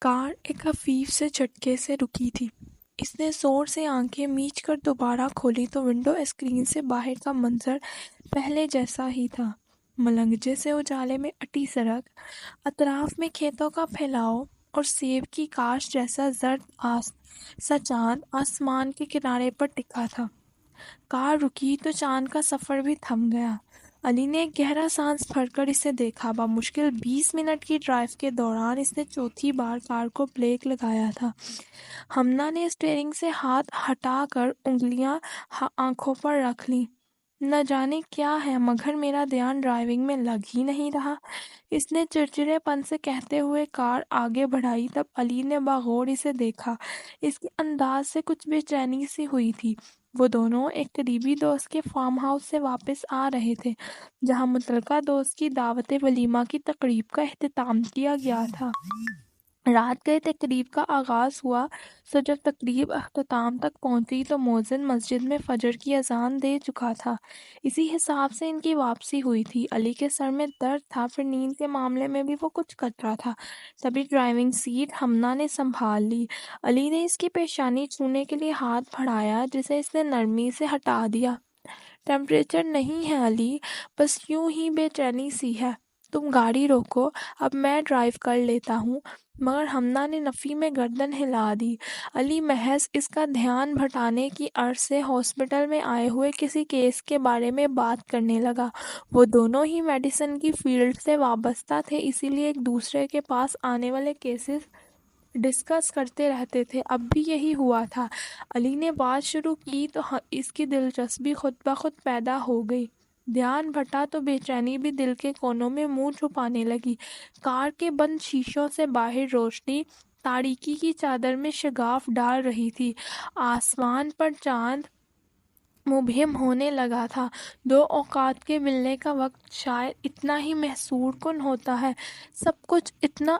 کار ایک خفیف سے جھٹکے سے رکی تھی۔ اس نے زور سے آنکھیں میچ کر دوبارہ کھولی تو ونڈو اسکرین سے باہر کا منظر پہلے جیسا ہی تھا۔ ملنگجے سے اجالے میں اٹی سڑک، اطراف میں کھیتوں کا پھیلاؤ اور سیب کی کاشت جیسا زرد سا چاند آسمان کے کنارے پر ٹکا تھا۔ کار رکی تو چاند کا سفر بھی تھم گیا۔ علی نے ایک گہرا سانس بھر کر اسے دیکھا۔ بمشکل 20 منٹ کی ڈرائیو کے دوران اس نے چوتھی بار کار کو بریک لگایا تھا۔ ہمنا نے اسٹیئرنگ سے ہاتھ ہٹا کر انگلیاں آنکھوں پر رکھ لیں۔ نہ جانے کیا ہے مگر میرا دھیان ڈرائیونگ میں لگ ہی نہیں رہا، اس نے چڑچڑے پن سے کہتے ہوئے کار آگے بڑھائی۔ تب علی نے باغور اسے دیکھا۔ اس کے انداز سے کچھ بے چینی سی ہوئی تھی۔ وہ دونوں ایک قریبی دوست کے فارم ہاؤس سے واپس آ رہے تھے جہاں متعلقہ دوست کی دعوت ولیمہ کی تقریب کا اہتمام کیا گیا تھا۔ رات گئے تقریب کا آغاز ہوا سو جب تقریب اختتام تک پہنچی تو مؤذن مسجد میں فجر کی اذان دے چکا تھا۔ اسی حساب سے ان کی واپسی ہوئی تھی۔ علی کے سر میں درد تھا، پھر نیند کے معاملے میں بھی وہ کچھ کچرا تھا۔ تبھی ڈرائیونگ سیٹ ہمنا نے سنبھال لی۔ علی نے اس کی پیشانی چھونے کے لیے ہاتھ بڑھایا جسے اس نے نرمی سے ہٹا دیا۔ ٹیمپریچر نہیں ہے علی، بس یوں ہی بے چینی سی ہے۔ تم گاڑی روکو، اب میں ڈرائیو کر لیتا ہوں۔ مگر ہمنا نے نفی میں گردن ہلا دی۔ علی محض اس کا دھیان بھٹانے کی غرض سے ہاسپٹل میں آئے ہوئے کسی کیس کے بارے میں بات کرنے لگا۔ وہ دونوں ہی میڈیسن کی فیلڈ سے وابستہ تھے، اسی لیے ایک دوسرے کے پاس آنے والے کیسز ڈسکس کرتے رہتے تھے۔ اب بھی یہی ہوا تھا۔ علی نے بات شروع کی تو اس کی دلچسپی خود بخود پیدا ہو گئی۔ دھیان بھٹا تو بے چینی بھی دل کے کونوں میں منہ چھپانے لگی۔ کار کے بند شیشوں سے باہر روشنی تاریکی کی چادر میں شگاف ڈال رہی تھی۔ آسمان پر چاند مبہم ہونے لگا تھا۔ دو اوقات کے ملنے کا وقت شاید اتنا ہی محصور کن ہوتا ہے۔ سب کچھ اتنا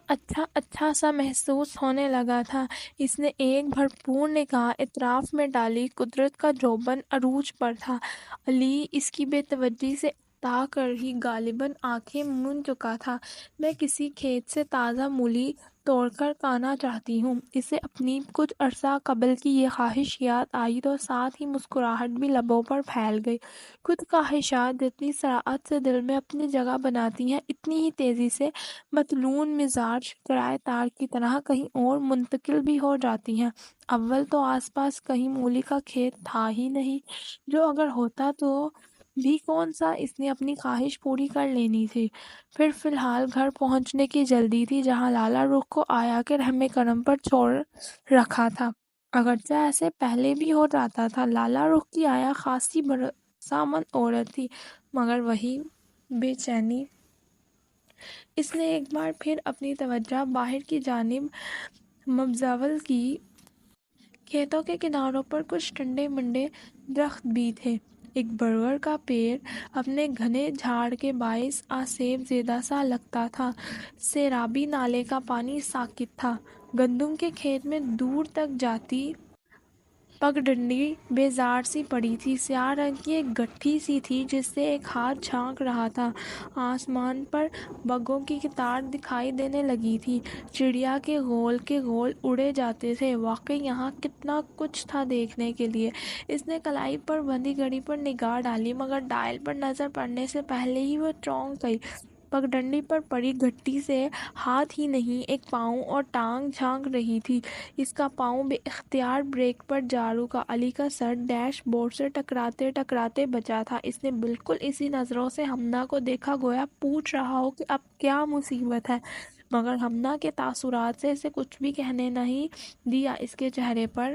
اچھا سا محسوس ہونے لگا تھا۔ اس نے ایک بھرپور نگاہ اطراف میں ڈالی۔ قدرت کا جوبن عروج پر تھا۔ علی اس کی بے توجہی سے اکتا کر ہی غالباً آنکھیں مون چکا تھا۔ میں کسی کھیت سے تازہ مولی توڑ کر کھانا چاہتی ہوں۔ اسے اپنی کچھ عرصہ قبل کی یہ خواہش یاد آئی تو ساتھ ہی مسکراہٹ بھی لبوں پر پھیل گئی۔ کچھ خواہشات جتنی سرعت سے دل میں اپنی جگہ بناتی ہیں اتنی ہی تیزی سے مطلون مزاج کرۂ تار کی طرح کہیں اور منتقل بھی ہو جاتی ہیں۔ اول تو آس پاس کہیں مولی کا کھیت تھا ہی نہیں، جو اگر ہوتا تو بھی کون سا اس نے اپنی خواہش پوری کر لینی تھی۔ پھر فی الحال گھر پہنچنے کی جلدی تھی جہاں لالا رخ کو آیا کے رحم کرم پر چھوڑ رکھا تھا۔ اگرچہ ایسے پہلے بھی ہو جاتا تھا۔ لالا رخ کی آیا خاصی بھروسامند عورت تھی، مگر وہی بے چینی۔ اس نے ایک بار پھر اپنی توجہ باہر کی جانب مبذول کی۔ کھیتوں کے کناروں پر کچھ ٹنڈے منڈے درخت بھی تھے۔ ایک برگر کا پیڑ اپنے گھنے جھاڑ کے باعث آسیب زدہ سا لگتا تھا۔ سیرابی نالے کا پانی ساکت تھا۔ گندم کے کھیت میں دور تک جاتی پگڈنڈی بیزار سی پڑی تھی۔ سیاہ رنگ کی ایک گٹھی سی تھی جس سے ایک ہاتھ جھانک رہا تھا۔ آسمان پر بگوں کی قطار دکھائی دینے لگی تھی۔ چڑیا کے گول اڑے جاتے تھے۔ واقعی یہاں کتنا کچھ تھا دیکھنے کے لیے۔ اس نے کلائی پر بندھی گھڑی پر نگاہ ڈالی مگر ڈائل پر نظر پڑنے سے پہلے ہی وہ چونک گئی۔ پگڈنڈی پر پڑی گٹھی سے ہاتھ ہی نہیں ایک پاؤں اور ٹانگ جھانک رہی تھی۔ اس کا پاؤں بے اختیار بریک پر جا رکا۔ علی کا سر ڈیش بورڈ سے ٹکراتے ٹکراتے بچا تھا۔ اس نے بالکل اسی نظروں سے ہمنا کو دیکھا گویا پوچھ رہا ہو کہ اب کیا مصیبت ہے، مگر ہمنا کے تاثرات سے اسے کچھ بھی کہنے نہیں دیا۔ اس کے چہرے پر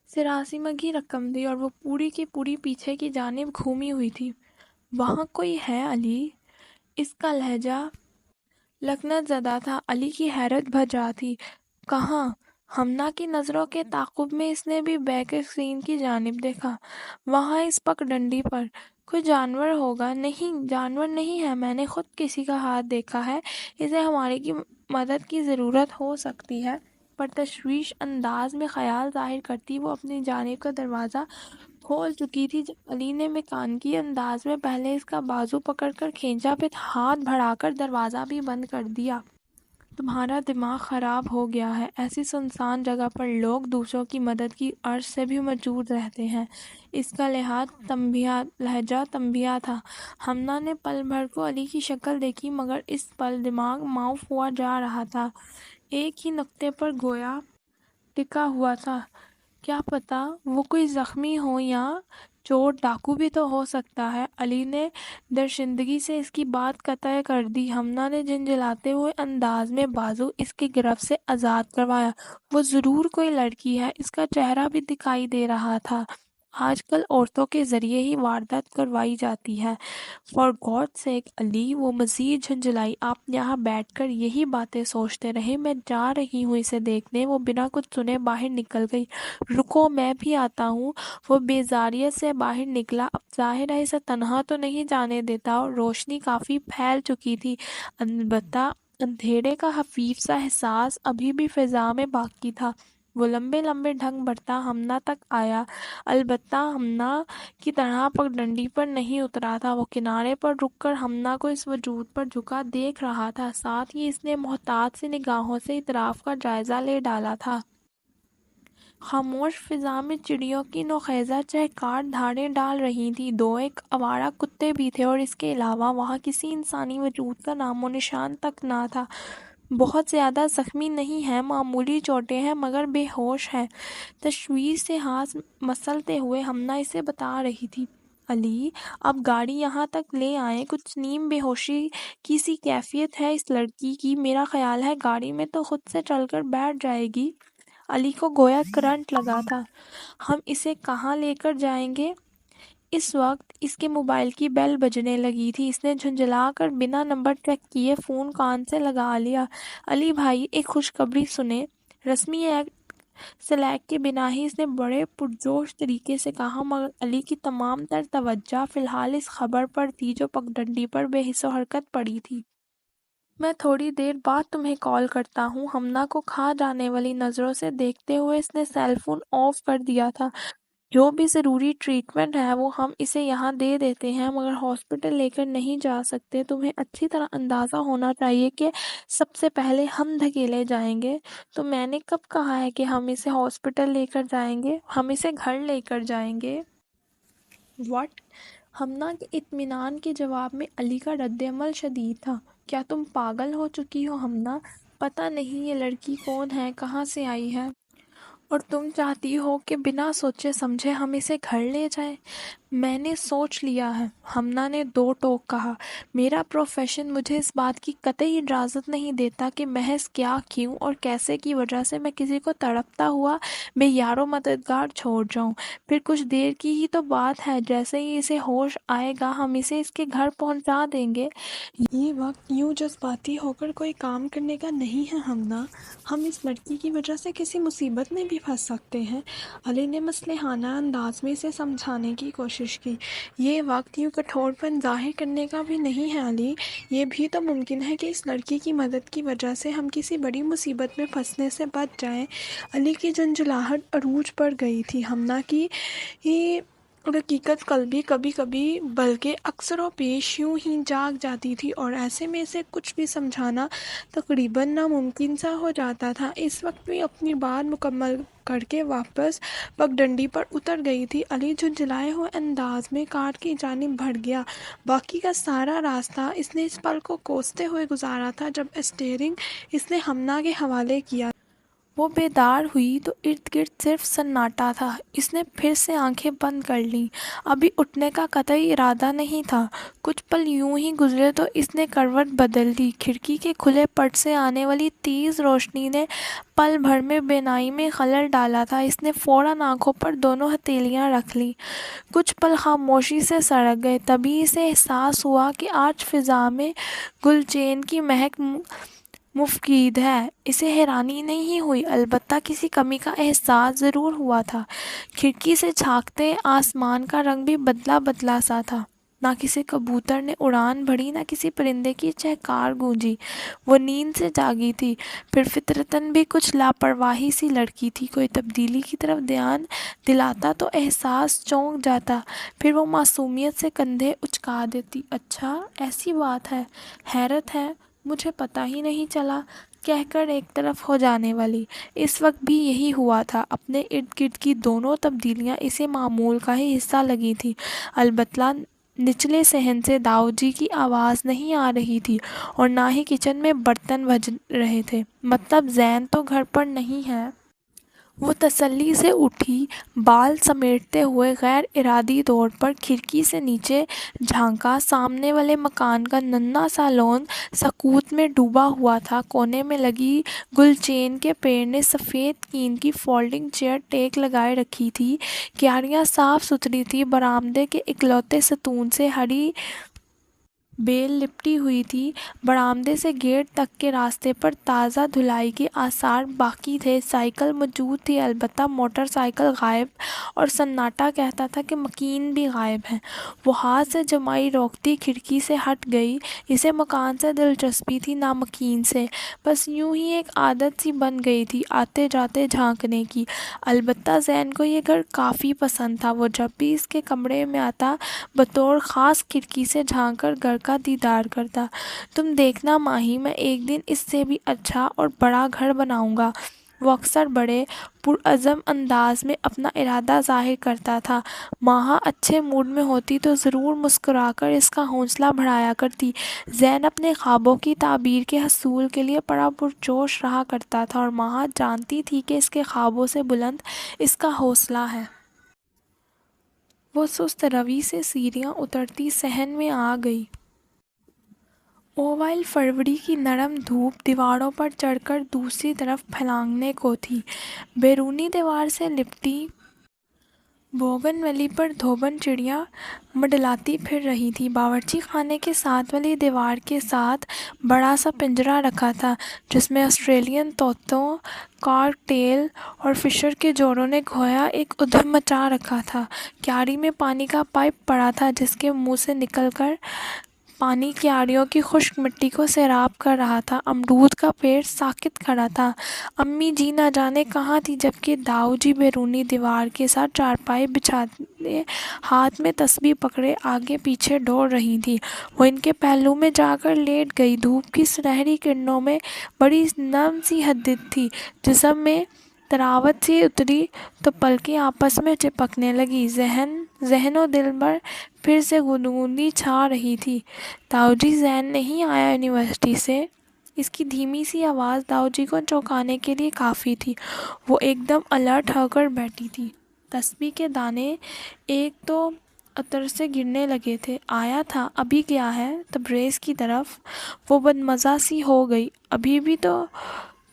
سراسیمگی رقم تھی اور وہ پوری کی پوری پیچھے کی جانب گھومی ہوئی تھی۔ وہاں کوئی ہے علی؟ اس کا لہجہ لکنت زدہ تھا۔ علی کی حیرت بھجا تھی۔ کہاں؟ ہمنا کی نظروں کے تعاقب میں اس نے بھی بیک اسکرین کی جانب دیکھا۔ وہاں اس پگڈنڈی پر کوئی جانور ہوگا۔ نہیں، جانور نہیں ہے، میں نے خود کسی کا ہاتھ دیکھا ہے۔ اسے ہماری مدد کی ضرورت ہو سکتی ہے۔ پر تشویش انداز میں خیال ظاہر کرتی وہ اپنی جانب کا دروازہ کھول چکی تھی جب علی نے میکانیکی انداز میں پہلے اس کا بازو پکڑ کر کھینچا، پھر ہاتھ بڑھا کر دروازہ بھی بند کر دیا۔ تمہارا دماغ خراب ہو گیا ہے، ایسی سنسان جگہ پر لوگ دوسروں کی مدد کی غرض سے بھی موجود رہتے ہیں۔ اس کا لہجہ تنبیہ تھا۔ ہمنا نے پل بھر کو علی کی شکل دیکھی، مگر اس پل دماغ معاف ہوا جا رہا تھا، ایک ہی نقطے پر گویا ٹکا ہوا تھا۔ کیا پتا وہ کوئی زخمی ہو یا چور ڈاکو بھی تو ہو سکتا ہے۔ علی نے درشندگی سے اس کی بات قطع کر دی۔ ہمنا نے جھنجھلاتے ہوئے انداز میں بازو اس کی گرفت سے آزاد کروایا۔ وہ ضرور کوئی لڑکی ہے، اس کا چہرہ بھی دکھائی دے رہا تھا۔ آج کل عورتوں کے ذریعے ہی واردات کروائی جاتی ہے۔ فار گاڈ سیک علی، وہ مزید جھنجھلائی، آپ یہاں بیٹھ کر یہی باتیں سوچتے رہے، میں جا رہی ہوں اسے دیکھنے۔ وہ بنا کچھ سنے باہر نکل گئی۔ رکو، میں بھی آتا ہوں۔ وہ بیزاریت سے باہر نکلا۔ اب ظاہر ہے اسے تنہا تو نہیں جانے دیتا، اور روشنی کافی پھیل چکی تھی، البتہ اندھیرے کا خفیف سا احساس ابھی بھی فضا میں باقی تھا۔ وہ لمبے لمبے ڈھنگ بڑھتا ہمنا تک آیا، البتہ ہمنا کی طرح پگڈنڈی پر نہیں اترا تھا۔ وہ کنارے پر رک کر ہمنا کو اس وجود پر جھکا دیکھ رہا تھا، ساتھ ہی اس نے محتاط سی نگاہوں سے اطراف کا جائزہ لے ڈالا تھا۔ خاموش فضا میں چڑیوں کی نوخیزہ چہکار دھاڑیں ڈال رہی تھی۔ دو ایک آوارہ کتے بھی تھے، اور اس کے علاوہ وہاں کسی انسانی وجود کا نام و نشان تک نہ تھا۔ بہت زیادہ زخمی نہیں ہیں، معمولی چوٹیں ہیں، مگر بے ہوش ہیں، تشویش سے ہاتھ مسلتے ہوئے ہمنا اسے بتا رہی تھی۔ علی، اب گاڑی یہاں تک لے آئیں، کچھ نیم بے ہوشی کی سی کیفیت ہے اس لڑکی کی، میرا خیال ہے گاڑی میں تو خود سے چل کر بیٹھ جائے گی۔ علی کو گویا کرنٹ لگا تھا۔ ہم اسے کہاں لے کر جائیں گے؟ اس وقت اس کے موبائل کی بیل بجنے لگی تھی۔ اس نے جھنجھلا کر بنا نمبر چیک کیے فون کان سے لگا لیا۔ علی بھائی، ایک خوشخبری سنیں۔ رسمی ایکٹ سلیکٹ کے بنا ہی اس نے بڑے پرجوش طریقے سے کہا، مگر علی کی تمام تر توجہ فی الحال اس خبر پر تھی جو پگڈنڈی پر بے حس و حرکت پڑی تھی۔ میں تھوڑی دیر بعد تمہیں کال کرتا ہوں۔ ہمنا کو کھا جانے والی نظروں سے دیکھتے ہوئے اس نے سیل فون آف کر دیا تھا۔ جو بھی ضروری ٹریٹمنٹ ہے وہ ہم اسے یہاں دے دیتے ہیں، مگر ہاسپٹل لے کر نہیں جا سکتے۔ تمہیں اچھی طرح اندازہ ہونا چاہیے کہ سب سے پہلے ہم دھکیلے جائیں گے۔ تو میں نے کب کہا ہے کہ ہم اسے ہاسپٹل لے کر جائیں گے؟ ہم اسے گھر لے کر جائیں گے۔ واٹ؟ ہمنا کے اطمینان کے جواب میں علی کا رد عمل شدید تھا۔ کیا تم پاگل ہو چکی ہو ہمنا؟ پتہ نہیں یہ لڑکی کون ہے، کہاں سے آئی ہے، اور تم چاہتی ہو کہ بنا سوچے سمجھے ہم اسے گھر لے جائیں؟ میں نے سوچ لیا ہے، ہمنا نے دو ٹوک کہا۔ میرا پروفیشن مجھے اس بات کی قطعی اجازت نہیں دیتا کہ محض کیا، کیوں اور کیسے کی وجہ سے میں کسی کو تڑپتا ہوا بے یار و مددگار چھوڑ جاؤں۔ پھر کچھ دیر کی ہی تو بات ہے، جیسے ہی اسے ہوش آئے گا ہم اسے اس کے گھر پہنچا دیں گے۔ یہ وقت یوں جذباتی ہو کر کوئی کام کرنے کا نہیں ہے ہمنا۔ ہم اس لڑکی کی وجہ سے کسی مصیبت میں بھی پھنس سکتے ہیں۔ علی نے مصلحانہ انداز میں اسے سمجھانے کی کوشش کی۔ یہ وقت یوں کٹھور پن ظاہر کرنے کا بھی نہیں ہے علی۔ یہ بھی تو ممکن ہے کہ اس لڑکی کی مدد کی وجہ سے ہم کسی بڑی مصیبت میں پھنسنے سے بچ جائیں۔ علی کی جھنجھلاہٹ عروج پر گئی تھی۔ ہمنا کی رقیقت قلبی کبھی کبھی بلکہ اکثر و بیش یوں ہی جاگ جاتی تھی، اور ایسے میں اسے کچھ بھی سمجھانا تقریباً ناممکن سا ہو جاتا تھا۔ اس وقت بھی اپنی بات مکمل کر کے واپس پگڈنڈی پر اتر گئی تھی۔ علی جھنجھلائے ہوئے انداز میں کار کی جانب بڑھ گیا۔ باقی کا سارا راستہ اس نے اس پل کو کوستے ہوئے گزارا تھا جب اسٹیئرنگ اس نے ہمنا کے حوالے کیا۔ وہ بیدار ہوئی تو ارد گرد صرف سناٹا تھا۔ اس نے پھر سے آنکھیں بند کر لیں۔ ابھی اٹھنے کا قطعی ارادہ نہیں تھا۔ کچھ پل یوں ہی گزرے تو اس نے کروٹ بدل دی۔ کھڑکی کے کھلے پٹ سے آنے والی تیز روشنی نے پل بھر میں بینائی میں خلل ڈالا تھا۔ اس نے فوراً آنکھوں پر دونوں ہتھیلیاں رکھ لیں۔ کچھ پل خاموشی سے سڑک گئے، تبھی اسے احساس ہوا کہ آج فضا میں گل چین کی مہک مفقود ہے۔ اسے حیرانی نہیں ہوئی، البتہ کسی کمی کا احساس ضرور ہوا تھا۔ کھڑکی سے جھانکتے آسمان کا رنگ بھی بدلا بدلا سا تھا۔ نہ کسی کبوتر نے اڑان بھری، نہ کسی پرندے کی چہکار گونجی۔ وہ نیند سے جاگی تھی، پھر فطرتاً بھی کچھ لاپرواہی سی لڑکی تھی۔ کوئی تبدیلی کی طرف دھیان دلاتا تو احساس چونک جاتا، پھر وہ معصومیت سے کندھے اچکا دیتی۔ اچھا، ایسی بات ہے، حیرت ہے، مجھے پتہ ہی نہیں چلا کہہ کر ایک طرف ہو جانے والی۔ اس وقت بھی یہی ہوا تھا۔ اپنے ارد گرد کی دونوں تبدیلیاں اسے معمول کا ہی حصہ لگی تھیں۔ البتہ نچلے صحن سے داؤ جی کی آواز نہیں آ رہی تھی اور نہ ہی کچن میں برتن بج رہے تھے۔ مطلب زین تو گھر پر نہیں ہے۔ وہ تسلی سے اٹھی، بال سمیٹتے ہوئے غیر ارادی طور پر کھڑکی سے نیچے جھانکا۔ سامنے والے مکان کا ننھا سا لان سکوت میں ڈوبا ہوا تھا۔ کونے میں لگی گل چین کے پیڑ نے سفید کین کی فولڈنگ چیئر ٹیک لگائے رکھی تھی۔ کیاریاں صاف ستھری تھیں۔ برآمدے کے اکلوتے ستون سے ہری بیل لپٹی ہوئی تھی۔ برآمدے سے گیٹ تک کے راستے پر تازہ دھلائی کے آثار باقی تھے۔ سائیکل موجود تھی، البتہ موٹر سائیکل غائب، اور سناٹا کہتا تھا کہ مکین بھی غائب ہے۔ وہ ہاتھ سے جمائی روکتی کھڑکی سے ہٹ گئی۔ اسے مکان سے دلچسپی تھی نہ مکین سے، بس یوں ہی ایک عادت سی بن گئی تھی آتے جاتے جھانکنے کی۔ البتہ زین کو یہ گھر کافی پسند تھا۔ وہ جب بھی اس کے کمرے میں آتا بطور خاص کھڑکی سے جھانک کر گھر کا دیدار کرتا۔ تم دیکھنا ماہی، میں ایک دن اس سے بھی اچھا اور بڑا گھر بناؤں گا، وہ اکثر بڑے پرعزم انداز میں اپنا ارادہ ظاہر کرتا تھا۔ ماہا اچھے موڈ میں ہوتی تو ضرور مسکرا کر اس کا حوصلہ بڑھایا کرتی۔ زین اپنے خوابوں کی تعبیر کے حصول کے لیے بڑا پرجوش رہا کرتا تھا اور ماہا جانتی تھی کہ اس کے خوابوں سے بلند اس کا حوصلہ ہے۔ وہ سست روی سے سیڑھیاں اترتی صحن میں آ گئی۔ اوائل فروری کی نرم دھوپ دیواروں پر چڑھ کر دوسری طرف پھلانگنے کو تھی۔ بیرونی دیوار سے لپٹی بوگن ویلی پر دھوبن چڑیاں منڈلاتی پھر رہی تھیں۔ باورچی خانے کے ساتھ والی دیوار کے ساتھ بڑا سا پنجرہ رکھا تھا جس میں آسٹریلین طوطوں، کارک ٹیل اور فشر کے جوڑوں نے گویا ایک ادھم مچا رکھا تھا۔ کیاری میں پانی کا پائپ پڑا تھا جس کے منہ سے نکل کر پانی کیاریوں کی خشک مٹی کو سیراب کر رہا تھا۔ امرود کا پیڑ ساکت کھڑا تھا۔ امی جی نہ جانے کہاں تھی، جبکہ داؤ جی بیرونی دیوار کے ساتھ چارپائی بچھانے ہاتھ میں تسبیح پکڑے آگے پیچھے دوڑ رہی تھی۔ وہ ان کے پہلو میں جا کر لیٹ گئی۔ دھوپ کی سنہری کرنوں میں بڑی نم سی حدت تھی۔ جسم میں طراوت سی اتری تو پلکیں آپس میں چپکنے لگیں۔ ذہن و دل پر پھر سے گدگدی چھا رہی تھی۔ داؤ جی، زین نہیں آیا یونیورسٹی سے؟ اس کی دھیمی سی آواز داؤ جی کو چونکانے کے لیے کافی تھی۔ وہ ایک دم الرٹ ہو کر بیٹھی تھی۔ تسبیح کے دانے ایک تو عطر سے گرنے لگے تھے۔ آیا تھا، ابھی گیا ہے تبریز کی طرف؟ وہ بدمزہ سی ہو گئی۔ ابھی بھی تو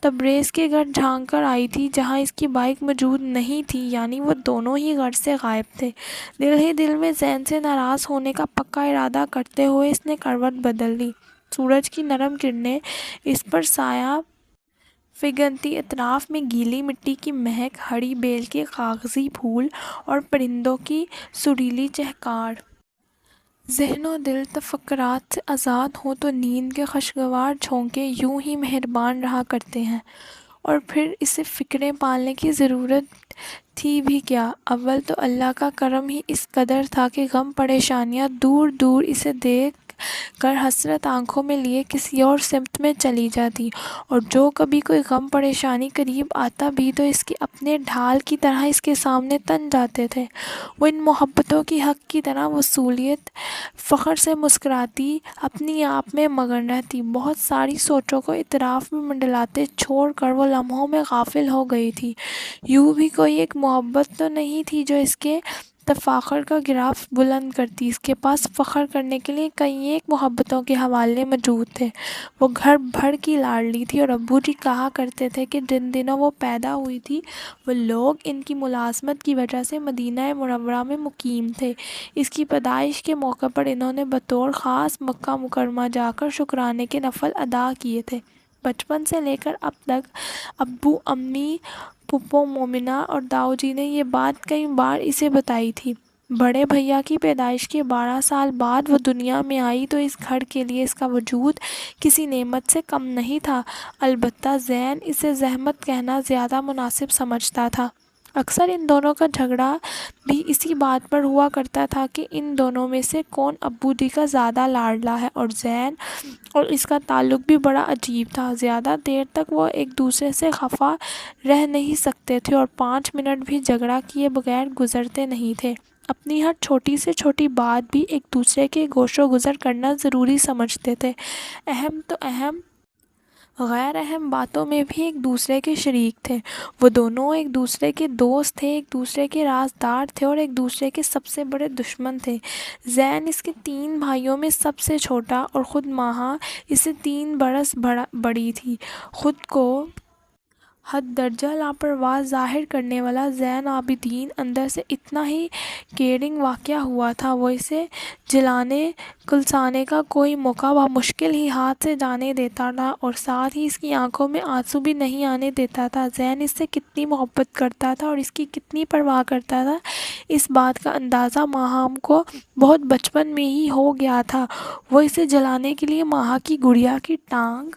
تبریز کے گھر جھانک کر آئی تھی جہاں اس کی بائیک موجود نہیں تھی، یعنی وہ دونوں ہی گھر سے غائب تھے۔ دل ہی دل میں زین سے ناراض ہونے کا پکا ارادہ کرتے ہوئے اس نے کروٹ بدل لی۔ سورج کی نرم کرنیں اس پر سایہ فگنتی، اطراف میں گیلی مٹی کی مہک، ہری بیل کے کاغذی پھول اور پرندوں کی سریلی چہکار۔ ذہن و دل تفکرات سے آزاد ہوں تو نیند کے خوشگوار جھونکے یوں ہی مہربان رہا کرتے ہیں۔ اور پھر اسے فکریں پالنے کی ضرورت تھی بھی کیا؟ اول تو اللہ کا کرم ہی اس قدر تھا کہ غم پریشانیاں دور دور اسے دیکھ کر حسرت آنکھوں میں لیے کسی اور سمت میں چلی جاتی، اور جو کبھی کوئی غم پریشانی قریب آتا بھی تو اس کے اپنے ڈھال کی طرح اس کے سامنے تن جاتے تھے۔ وہ ان محبتوں کی حق کی طرح وصولیت فخر سے مسکراتی، اپنی آپ میں مگن رہتی۔ بہت ساری سوچوں کو اطراف میں منڈلاتے چھوڑ کر وہ لمحوں میں غافل ہو گئی تھی۔ یوں بھی کوئی ایک محبت تو نہیں تھی جو اس کے تفاخر کا گراف بلند کرتی۔ اس کے پاس فخر کرنے کے لیے کئی ایک محبتوں کے حوالے موجود تھے۔ وہ گھر بھر کی لاڈلی تھی، اور ابو جی کہا کرتے تھے کہ جن دنوں وہ پیدا ہوئی تھی وہ لوگ ان کی ملازمت کی وجہ سے مدینہ منورہ میں مقیم تھے۔ اس کی پیدائش کے موقع پر انہوں نے بطور خاص مکہ مکرمہ جا کر شکرانے کے نفل ادا کیے تھے۔ بچپن سے لے کر اب تک ابو، امی، پھپھو مومنہ اور داؤ جی نے یہ بات کئی بار اسے بتائی تھی۔ بڑے بھیا کی پیدائش کے 12 سال بعد وہ دنیا میں آئی تو اس گھر کے لیے اس کا وجود کسی نعمت سے کم نہیں تھا۔ البتہ زین اسے زحمت کہنا زیادہ مناسب سمجھتا تھا۔ اکثر ان دونوں کا جھگڑا بھی اسی بات پر ہوا کرتا تھا کہ ان دونوں میں سے کون ابو جی کا زیادہ لاڈلا ہے، اور زین اور اس کا تعلق بھی بڑا عجیب تھا۔ زیادہ دیر تک وہ ایک دوسرے سے خفا رہ نہیں سکتے تھے اور 5 منٹ بھی جھگڑا کیے بغیر گزرتے نہیں تھے۔ اپنی ہر چھوٹی سے چھوٹی بات بھی ایک دوسرے کے گوش و گزر کرنا ضروری سمجھتے تھے، اہم تو اہم، غیر اہم باتوں میں بھی ایک دوسرے کے شریک تھے۔ وہ دونوں ایک دوسرے کے دوست تھے، ایک دوسرے کے رازدار تھے اور ایک دوسرے کے سب سے بڑے دشمن تھے۔ زین اس کے 3 بھائیوں میں سب سے چھوٹا اور خود ماہا اس سے 3 برس بڑی تھی۔ خود کو حد درجہ لاپرواہ ظاہر کرنے والا زین العابدین اندر سے اتنا ہی کیئرنگ واقع ہوا تھا، وہ اسے جلانے کلسانے کا کوئی موقع بمشکل ہی ہاتھ سے جانے دیتا تھا اور ساتھ ہی اس کی آنکھوں میں آنسو بھی نہیں آنے دیتا تھا۔ زین اس سے کتنی محبت کرتا تھا اور اس کی کتنی پرواہ کرتا تھا، اس بات کا اندازہ ماہا کو بہت بچپن میں ہی ہو گیا تھا۔ وہ اسے جلانے کے لیے ماہا کی گڑیا کی ٹانگ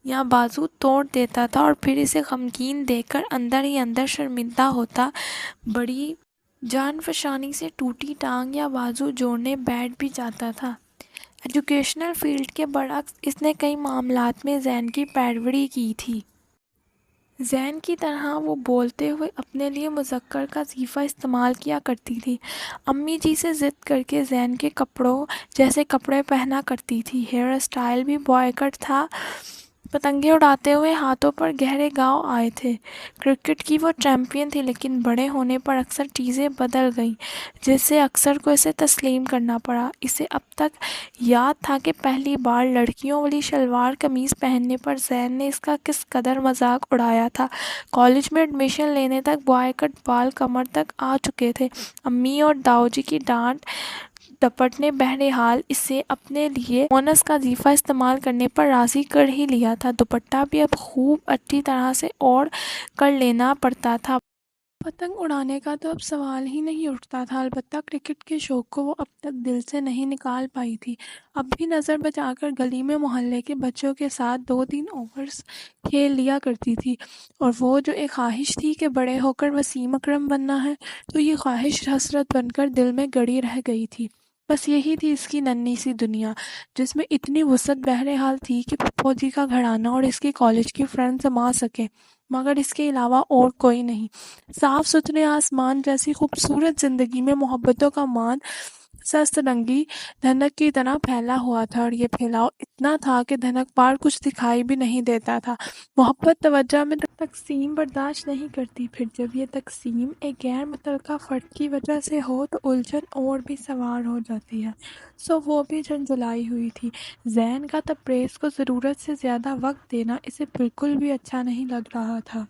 یا بازو توڑ دیتا تھا اور پھر اسے غمگین دیکھ کر اندر ہی اندر شرمندہ ہوتا بڑی جان فشانی سے ٹوٹی ٹانگ یا بازو جوڑنے بیٹھ بھی جاتا تھا۔ ایجوکیشنل فیلڈ کے برعکس اس نے کئی معاملات میں زین کی پیروی کی تھی۔ زین کی طرح وہ بولتے ہوئے اپنے لیے مذکر کا صیغہ استعمال کیا کرتی تھی۔ امی جی سے ضد کر کے زین کے کپڑوں جیسے کپڑے پہنا کرتی تھی۔ ہیئر اسٹائل بھی بوائے کٹ تھا۔ پتنگیں اڑاتے ہوئے ہاتھوں پر گہرے گھاؤ آئے تھے۔ کرکٹ کی وہ چیمپئن تھی، لیکن بڑے ہونے پر اکثر چیزیں بدل گئیں، جس سے اکثر کو اسے تسلیم کرنا پڑا۔ اسے اب تک یاد تھا کہ پہلی بار لڑکیوں والی شلوار قمیض پہننے پر زین نے اس کا کس قدر مذاق اڑایا تھا۔ کالج میں ایڈمیشن لینے تک بوائے کٹ بال کمر تک آ چکے تھے۔ امی اور داؤ جی کی ڈانٹ ڈپٹ نے بہرحال اسے اپنے لیے مونس کا صیغہ استعمال کرنے پر راضی کر ہی لیا تھا۔ دوپٹہ بھی اب خوب اچھی طرح سے اوڑھ کر لینا پڑتا تھا۔ پتنگ اڑانے کا تو اب سوال ہی نہیں اٹھتا تھا، البتہ کرکٹ کے شوق کو وہ اب تک دل سے نہیں نکال پائی تھی۔ اب بھی نظر بچا کر گلی میں محلے کے بچوں کے ساتھ 2-3 اوورز کھیل لیا کرتی تھی، اور وہ جو ایک خواہش تھی کہ بڑے ہو کر وسیم اکرم بننا ہے، تو یہ خواہش حسرت بن کر دل میں گڑی رہ گئی تھی۔ بس یہی تھی اس کی ننھی سی دنیا، جس میں اتنی وسعت بہرحال تھی کہ پھپھو جی کا گھرانہ اور اس کی کالج کی فرینڈ سما سکے، مگر اس کے علاوہ اور کوئی نہیں۔ صاف ستھرے آسمان جیسی خوبصورت زندگی میں محبتوں کا مان سست رنگی دھنک کی طرح پھیلا ہوا تھا، اور یہ پھیلاؤ اتنا تھا کہ دھنک پار کچھ دکھائی بھی نہیں دیتا تھا۔ محبت توجہ میں تقسیم برداشت نہیں کرتی، پھر جب یہ تقسیم ایک غیر متعلقہ فرد کی وجہ سے ہو تو الجھن اور بھی سوار ہو جاتی ہے۔ سو وہ بھی جھنجھلائی ہوئی تھی۔ زین کا تبریز کو ضرورت سے زیادہ وقت دینا اسے بالکل بھی اچھا نہیں لگ رہا تھا۔